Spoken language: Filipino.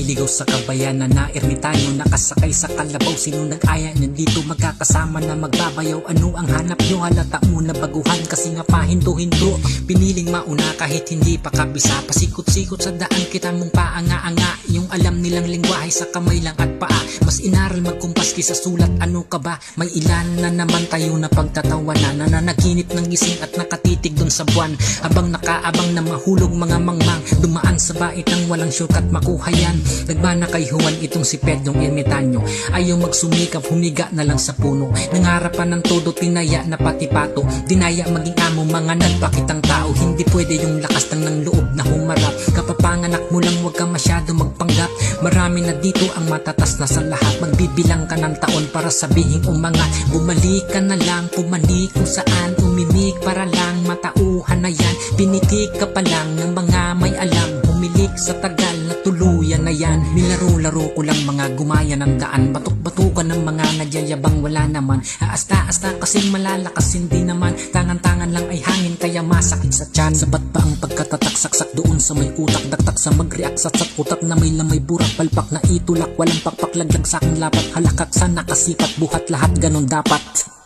Naliligaw sa kabayanan na ermitanyo, nakasakay sa kalabaw. Sino nag-aya niyan dito magkakasama na magbabayaw? Ano ang hanap nyo? Halata mo na baguhan kasi nga pahinto-hinto. Piniling mauna kahit hindi pa kabisa. Pasikot-sikot sa daan kita mong paanga-anga. Yung alam nilang lingwahe sa kamay lang at paa. Mas inaral magkumpas kisa sulat. Ano ka ba? May ilan na naman tayo na pagtatawanan, na nanaginip ng gising at nakatitig dun sa buwan. Habang nakaabang na mahulog mga mangmang, dumaan sa bait ng walang shortcut makuha yan. Nagbana kay Juan itong si Pedrong ermitanyo. Ayaw magsumikap, humiga na lang sa puno. Nangarapan ng todo, tinaya na pati pato. Dinaya maging amo, mga nagpakitang tao. Hindi pwede yung lakas ng loob na humarap. Kapapanganak mo lang, huwag ka masyado magpanggap. Marami na dito ang matatas na sa lahat. Magbibilang ka ng taon para sabihin umangat. Bumalik ka na lang, pumanik kung saan. Umimik para lang matauhan na yan. Pinitik ka pa lang ng mga may alam. Humilik sa tagal na tuluyan na yan. Nilaro-laro ko lang mga gumaya ng daan. Batok-batukan ng mga nagyayabang wala naman. Aasta-asta kasing malalakas hindi naman. Tangan-tangan lang ay hangin kaya masakit sa tiyan. Sabat pa ang pagkatatak-saksak doon sa may utak. Daktak sa mag-react sa utak na may lamay burak. Palpak na itulak, walang pakpak, laglag sa aking lapat. Halakak sa nakasipat, buhat lahat ganon dapat.